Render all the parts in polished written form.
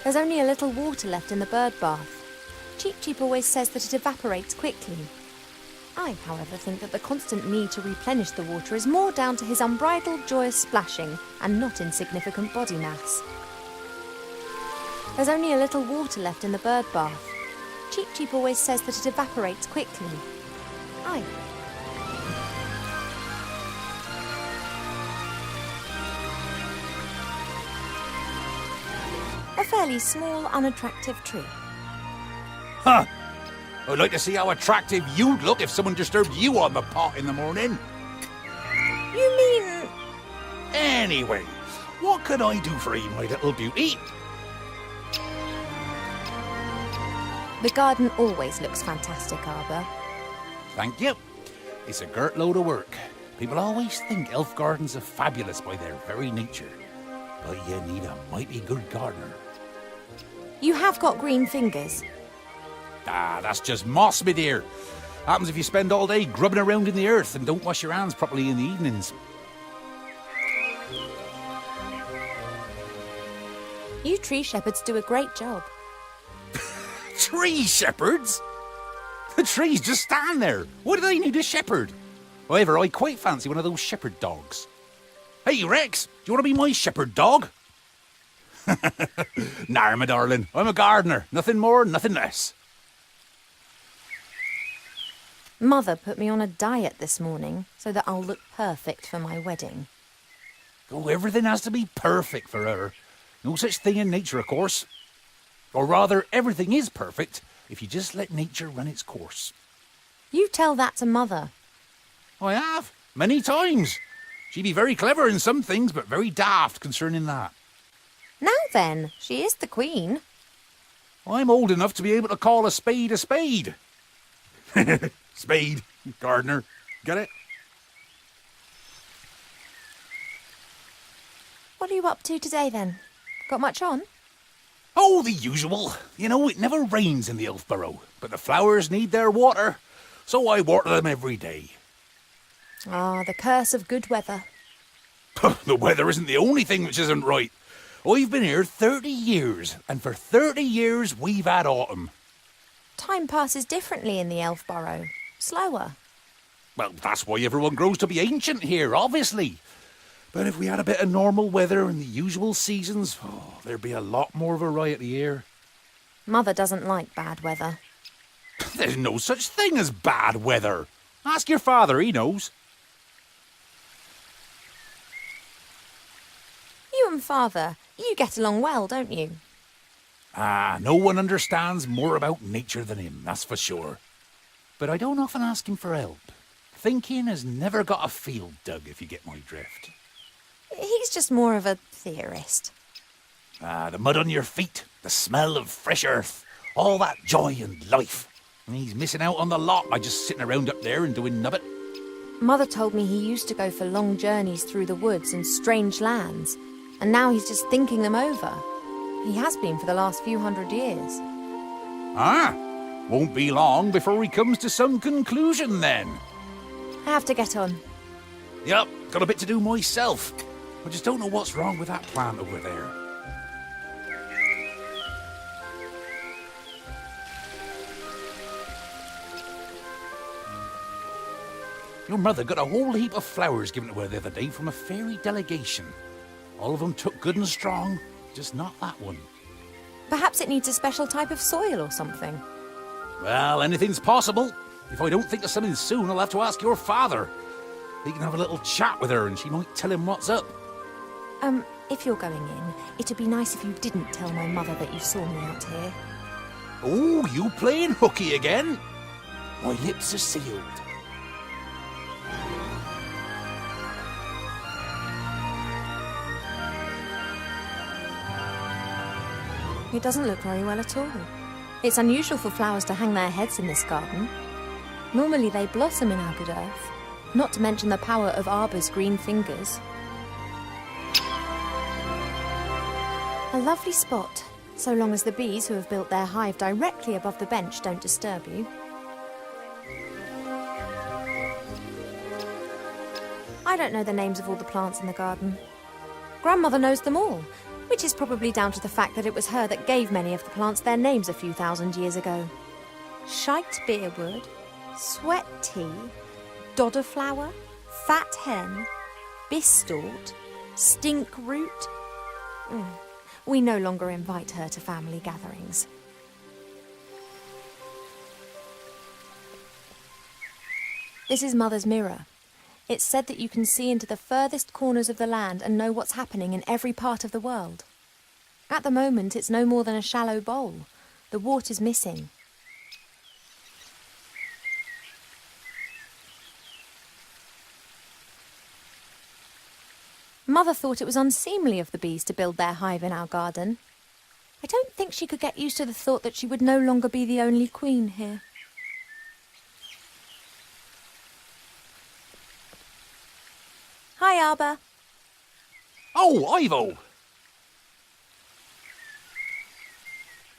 There's only a little water left in the bird bath. Cheep Cheep always says that it evaporates quickly. I, however, think that the constant need to replenish the water is more down to his unbridled joyous splashing and not insignificant body mass. There's only a little water left in the bird bath. Cheep Cheep always says that it evaporates quickly. I. A fairly small, unattractive tree. Huh. I'd like to see how attractive you'd look if someone disturbed you on the pot in the morning. You mean... Anyway, what can I do for you, my little beauty? The garden always looks fantastic, Arbor. Thank you. It's a girt load of work. People always think elf gardens are fabulous by their very nature. But you need a mighty good gardener. You have got green fingers. Ah, that's just moss, my dear. Happens if you spend all day grubbing around in the earth and don't wash your hands properly in the evenings. You tree shepherds do a great job. Tree shepherds? The trees just stand there. What do they need a shepherd? However, I quite fancy one of those shepherd dogs. Hey, Rex, do you want to be my shepherd dog? Nah, my darling. I'm a gardener. Nothing more, nothing less. Mother put me on a diet this morning so that I'll look perfect for my wedding. Oh, everything has to be perfect for her. No such thing in nature, of course. Or rather, everything is perfect if you just let nature run its course. You tell that to Mother. I have, many times. She'd be very clever in some things, but very daft concerning that. Now then, she is the queen. I'm old enough to be able to call a spade a spade. Spade, gardener, get it? What are you up to today then? Got much on? Oh, the usual. You know, it never rains in the Elfborough, but the flowers need their water, so I water them every day. Ah, the curse of good weather. The weather isn't the only thing which isn't right. I've been here 30 years, and for 30 years we've had autumn. Time passes differently in the Elfborough. Slower. Well, that's why everyone grows to be ancient here, obviously. But if we had a bit of normal weather and the usual seasons, there'd be a lot more variety here. Mother doesn't like bad weather. There's no such thing as bad weather. Ask your father, he knows. You and Father, you get along well, don't you? Ah, no one understands more about nature than him, that's for sure. But I don't often ask him for help. Thinking has never got a field dug, if you get my drift. He's just more of a theorist. Ah, the mud on your feet, the smell of fresh earth, all that joy and life. And he's missing out on the lot by just sitting around up there and doing nubbit. Mother told me he used to go for long journeys through the woods and strange lands, and now he's just thinking them over. He has been for the last few hundred years. Ah, won't be long before he comes to some conclusion then. I have to get on. Yup, got a bit to do myself. I just don't know what's wrong with that plant over there. Your mother got a whole heap of flowers given to her the other day from a fairy delegation. All of them took good and strong, just not that one. Perhaps it needs a special type of soil or something. Well, anything's possible. If I don't think of something soon, I'll have to ask your father. He can have a little chat with her and she might tell him what's up. If you're going in, it'd be nice if you didn't tell my mother that you saw me out here. Oh, you playing hooky again? My lips are sealed. It doesn't look very well at all. It's unusual for flowers to hang their heads in this garden. Normally they blossom in our good earth, not to mention the power of Arbor's green fingers. A lovely spot, so long as the bees who have built their hive directly above the bench don't disturb you. I don't know the names of all the plants in the garden. Grandmother knows them all, which is probably down to the fact that it was her that gave many of the plants their names a few thousand years ago. Shite beerwood, sweat tea, dodder flower, fat hen, bistort, stink root. We no longer invite her to family gatherings. This is Mother's mirror. It's said that you can see into the furthest corners of the land and know what's happening in every part of the world. At the moment, it's no more than a shallow bowl. The water's missing. Mother thought it was unseemly of the bees to build their hive in our garden. I don't think she could get used to the thought that she would no longer be the only queen here. Hi, Arbor. Oh, Ivo!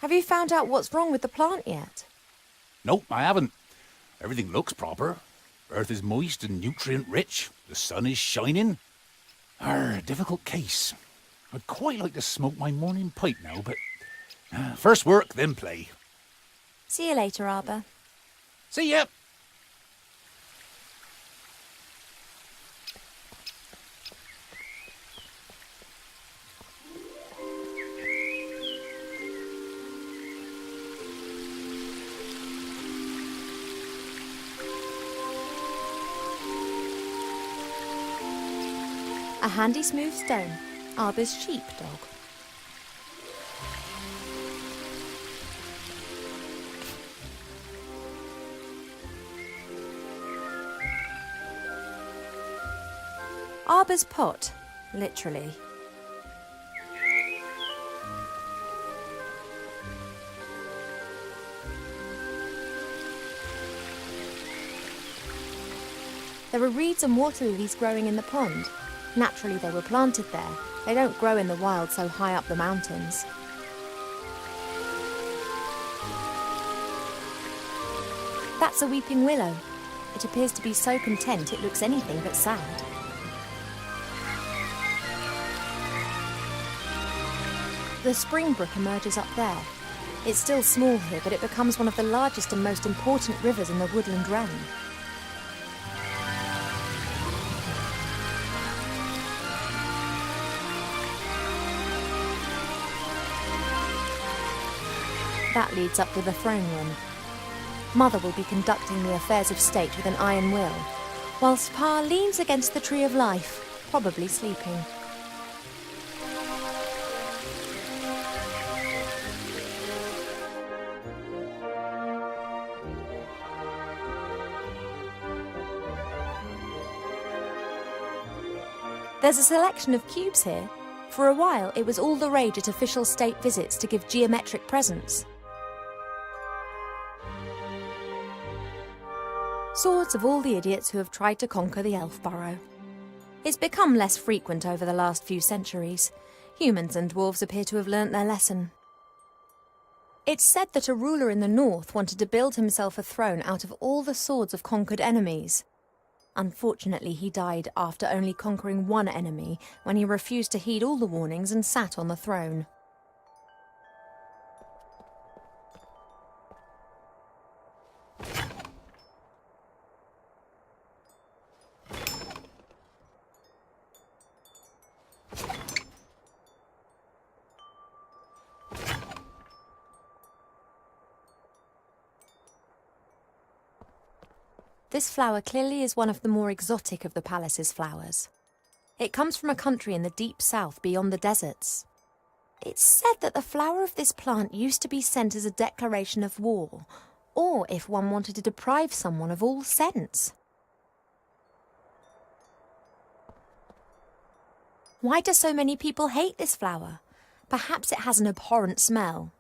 Have you found out what's wrong with the plant yet? Nope, I haven't. Everything looks proper. Earth is moist and nutrient-rich. The sun is shining. Difficult case. I'd quite like to smoke my morning pipe now, but first work, then play. See you later, Arbor. See ya! A handy smooth stone, Arbor's sheepdog. Arbor's pot, literally. There are reeds and water lilies growing in the pond. Naturally, they were planted there. They don't grow in the wild so high up the mountains. That's a weeping willow. It appears to be so content it looks anything but sad. The spring brook emerges up there. It's still small here, but it becomes one of the largest and most important rivers in the woodland realm. That leads up to the throne room. Mother will be conducting the affairs of state with an iron will, whilst Pa leans against the tree of life, probably sleeping. There's a selection of cubes here. For a while, it was all the rage at official state visits to give geometric presents. Swords of all the idiots who have tried to conquer the elf burrow. It's become less frequent over the last few centuries. Humans and dwarves appear to have learnt their lesson. It's said that a ruler in the north wanted to build himself a throne out of all the swords of conquered enemies. Unfortunately, he died after only conquering one enemy, when he refused to heed all the warnings and sat on the throne. This flower clearly is one of the more exotic of the palace's flowers. It comes from a country in the deep south beyond the deserts. It's said that the flower of this plant used to be sent as a declaration of war, or if one wanted to deprive someone of all sense. Why do so many people hate this flower? Perhaps it has an abhorrent smell.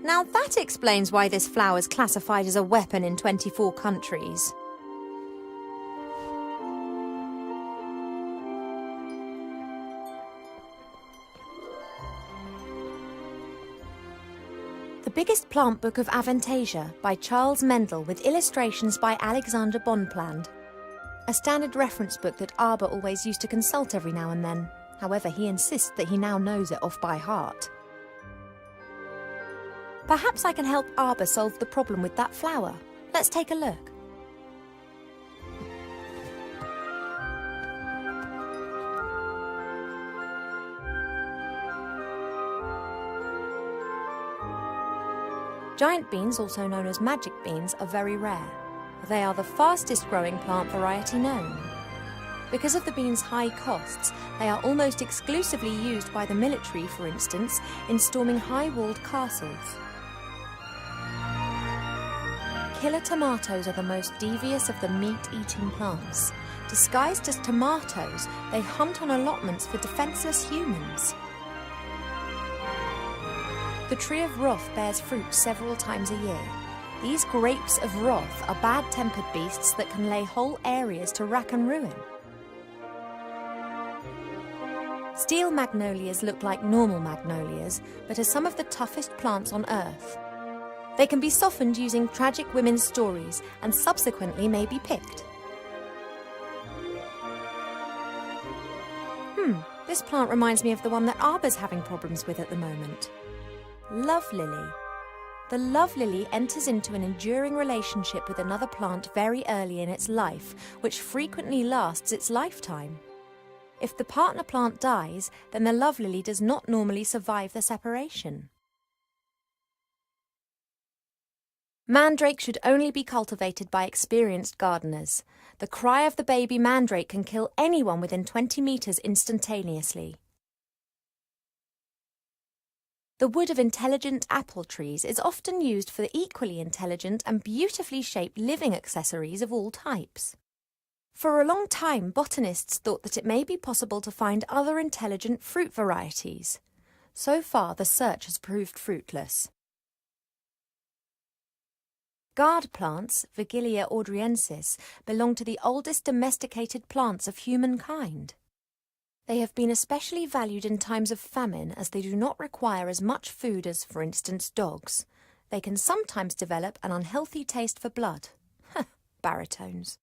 Now that explains why this flower is classified as a weapon in 24 countries. Biggest Plant Book of Avantasia by Charles Mendel with illustrations by Alexander Bonpland. A standard reference book that Arber always used to consult every now and then. However, he insists that he now knows it off by heart. Perhaps I can help Arber solve the problem with that flower. Let's take a look. Giant beans, also known as magic beans, are very rare. They are the fastest growing plant variety known. Because of the beans' high costs, they are almost exclusively used by the military, for instance, in storming high-walled castles. Killer tomatoes are the most devious of the meat-eating plants. Disguised as tomatoes, they hunt on allotments for defenseless humans. The tree of wrath bears fruit several times a year. These grapes of wrath are bad-tempered beasts that can lay whole areas to rack and ruin. Steel magnolias look like normal magnolias, but are some of the toughest plants on Earth. They can be softened using tragic women's stories and subsequently may be picked. This plant reminds me of the one that Arber's having problems with at the moment. Love lily. The love lily enters into an enduring relationship with another plant very early in its life, which frequently lasts its lifetime. If the partner plant dies, then the love lily does not normally survive the separation. Mandrake should only be cultivated by experienced gardeners. The cry of the baby mandrake can kill anyone within 20 metres instantaneously. The wood of intelligent apple trees is often used for the equally intelligent and beautifully shaped living accessories of all types. For a long time, botanists thought that it may be possible to find other intelligent fruit varieties. So far, the search has proved fruitless. Gourd plants, Vigilia audriensis, belong to the oldest domesticated plants of humankind. They have been especially valued in times of famine as they do not require as much food as, for instance, dogs. They can sometimes develop an unhealthy taste for blood. Baritones.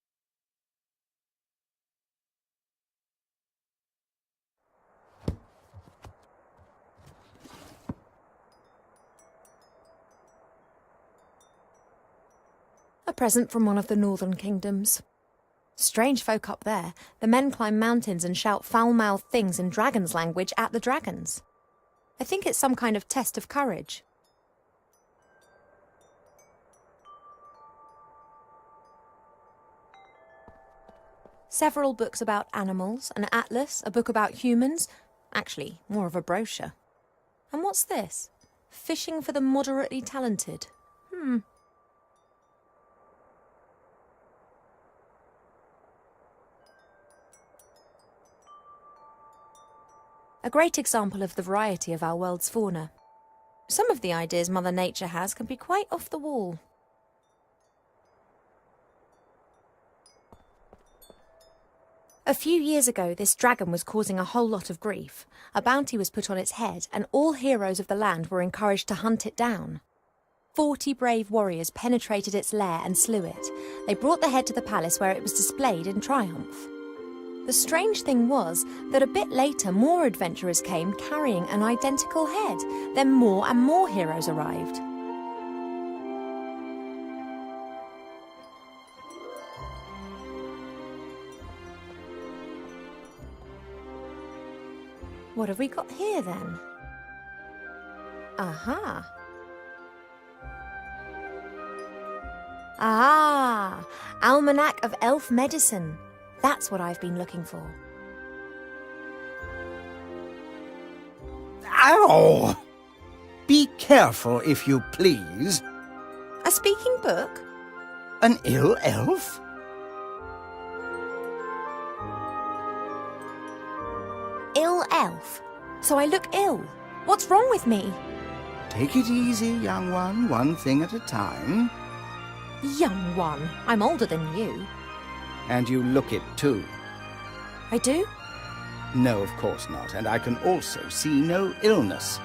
A present from one of the northern kingdoms. Strange folk up there. The men climb mountains and shout foul-mouthed things in dragon's language at the dragons. I think it's some kind of test of courage. Several books about animals, an atlas, a book about humans. Actually, more of a brochure. And what's this? Fishing for the moderately talented. A great example of the variety of our world's fauna. Some of the ideas Mother Nature has can be quite off the wall. A few years ago, this dragon was causing a whole lot of grief. A bounty was put on its head, and all heroes of the land were encouraged to hunt it down. 40 brave warriors penetrated its lair and slew it. They brought the head to the palace where it was displayed in triumph. The strange thing was that a bit later more adventurers came carrying an identical head. Then more and more heroes arrived. What have we got here then? Aha! Ah! Almanac of Elf Medicine. That's what I've been looking for. Ow! Be careful, if you please. A speaking book? An ill elf? Ill elf? So I look ill. What's wrong with me? Take it easy, young one thing at a time. Young one, I'm older than you. And you look it too. I do? No, of course not, and I can also see no illness.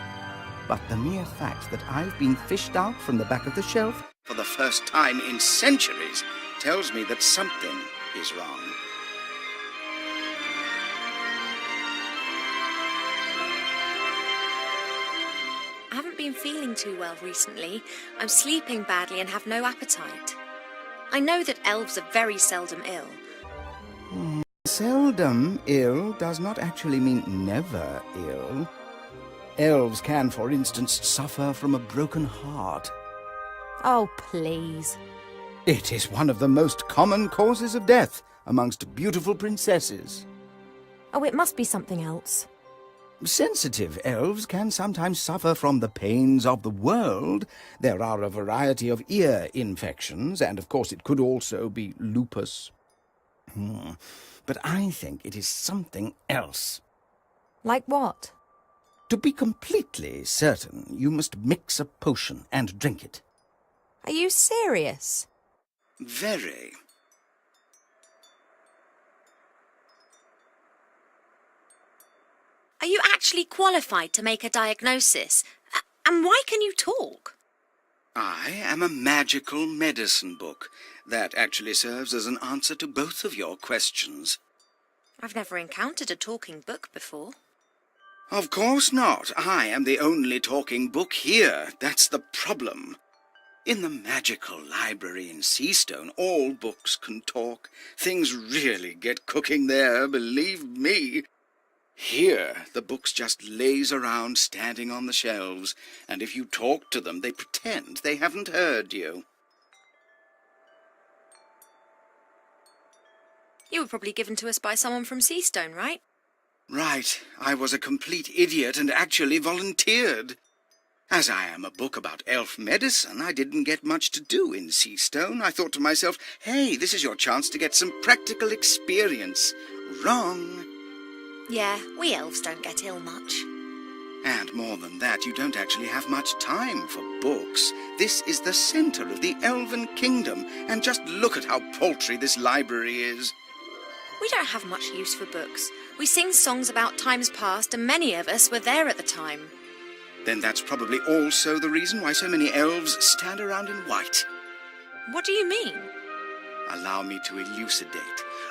but the mere fact that I've been fished out from the back of the shelf for the first time in centuries tells me that something is wrong. I haven't been feeling too well recently. I'm sleeping badly and have no appetite. I know that elves are very seldom ill. Seldom ill does not actually mean never ill. Elves can, for instance, suffer from a broken heart. Oh, please. It is one of the most common causes of death amongst beautiful princesses. Oh, it must be something else. Sensitive elves can sometimes suffer from the pains of the world. There are a variety of ear infections, and of course it could also be lupus. But I think it is something else. Like what? To be completely certain, you must mix a potion and drink it. Are you serious? Very. Are you actually qualified to make a diagnosis? And why can you talk? I am a magical medicine book. That actually serves as an answer to both of your questions. I've never encountered a talking book before. Of course not. I am the only talking book here. That's the problem. In the magical library in Seastone, all books can talk. Things really get cooking there, believe me. Here, the books just laze around standing on the shelves, and if you talk to them, they pretend they haven't heard you. You were probably given to us by someone from Seastone, right? Right. I was a complete idiot and actually volunteered. As I am a book about elf medicine, I didn't get much to do in Seastone. I thought to myself, hey, this is your chance to get some practical experience. Wrong. Yeah, we elves don't get ill much. And more than that, you don't actually have much time for books. This is the center of the elven kingdom, and just look at how paltry this library is. We don't have much use for books. We sing songs about times past, and many of us were there at the time. Then that's probably also the reason why so many elves stand around in white. What do you mean? Allow me to elucidate.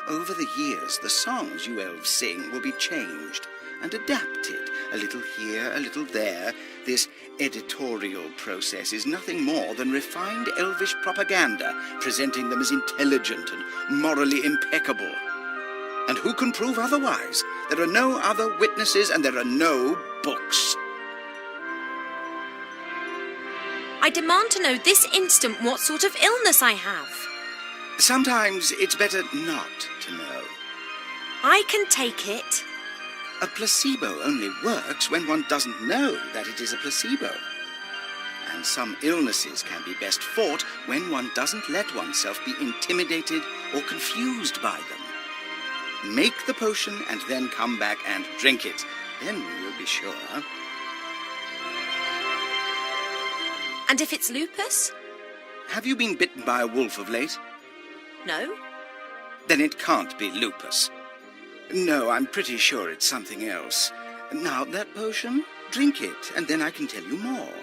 Over the years, the songs you elves sing will be changed and adapted, a little here, a little there. This editorial process is nothing more than refined elvish propaganda, presenting them as intelligent and morally impeccable. And who can prove otherwise? There are no other witnesses and there are no books. I demand to know this instant what sort of illness I have. Sometimes it's better not to know. I can take it. A placebo only works when one doesn't know that it is a placebo. And some illnesses can be best fought when one doesn't let oneself be intimidated or confused by them. Make the potion and then come back and drink it. Then you'll be sure. And if it's lupus? Have you been bitten by a wolf of late? No. Then it can't be lupus. No, I'm pretty sure it's something else. Now, that potion, drink it, and then I can tell you more.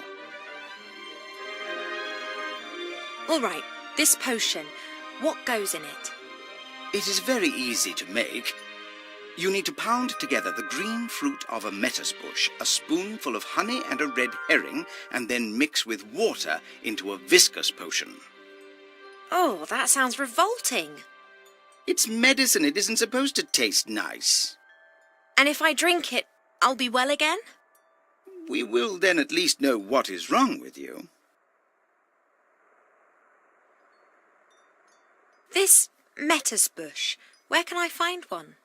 All right, this potion, what goes in it? It is very easy to make. You need to pound together the green fruit of a metis bush, a spoonful of honey and a red herring, and then mix with water into a viscous potion. Oh, that sounds revolting. It's medicine. It isn't supposed to taste nice. And if I drink it, I'll be well again? We will then at least know what is wrong with you. This metis bush, where can I find one?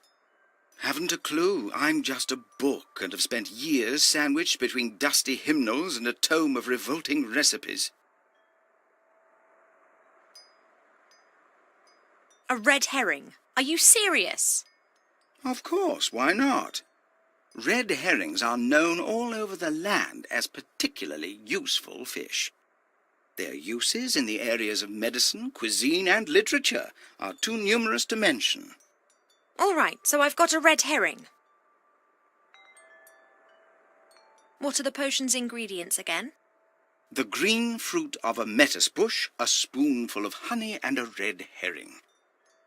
Haven't a clue. I'm just a book and have spent years sandwiched between dusty hymnals and a tome of revolting recipes. A red herring. Are you serious? Of course, why not? Red herrings are known all over the land as particularly useful fish. Their uses in the areas of medicine, cuisine, and literature are too numerous to mention. All right, so I've got a red herring. What are the potion's ingredients again? The green fruit of a metis bush, a spoonful of honey, and a red herring.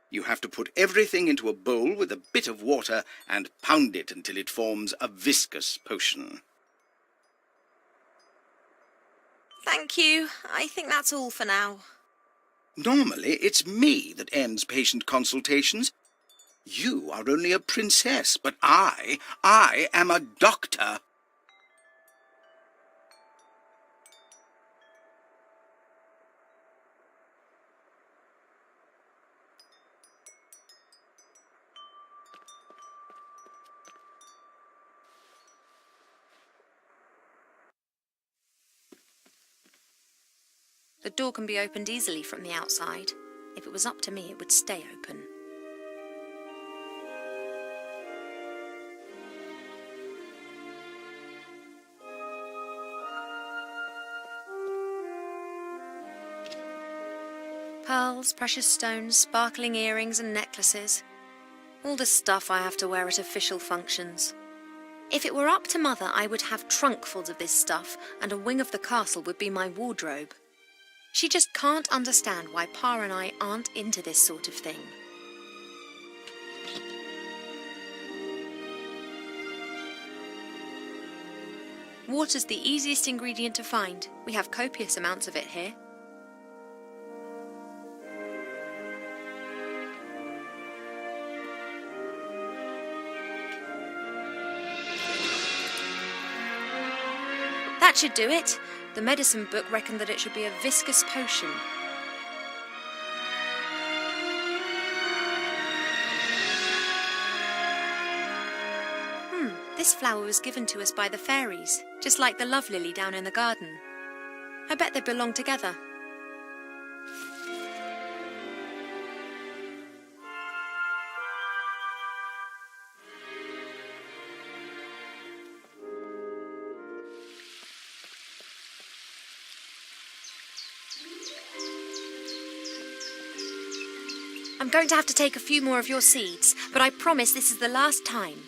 You have to put everything into a bowl with a bit of water and pound it until it forms a viscous potion. Thank you. I think that's all for now. Normally, it's me that ends patient consultations. You are only a princess, but I am a doctor. The door can be opened easily from the outside. If it was up to me, it would stay open. Pearls, precious stones, sparkling earrings and necklaces. All the stuff I have to wear at official functions. If it were up to Mother, I would have trunkfuls of this stuff, and a wing of the castle would be my wardrobe. She just can't understand why Pa and I aren't into this sort of thing. Water's the easiest ingredient to find. We have copious amounts of it here. That should do it. The medicine book reckoned that it should be a viscous potion. This flower was given to us by the fairies, just like the love lily down in the garden. I bet they belong together. I'm going to have to take a few more of your seeds, but I promise this is the last time.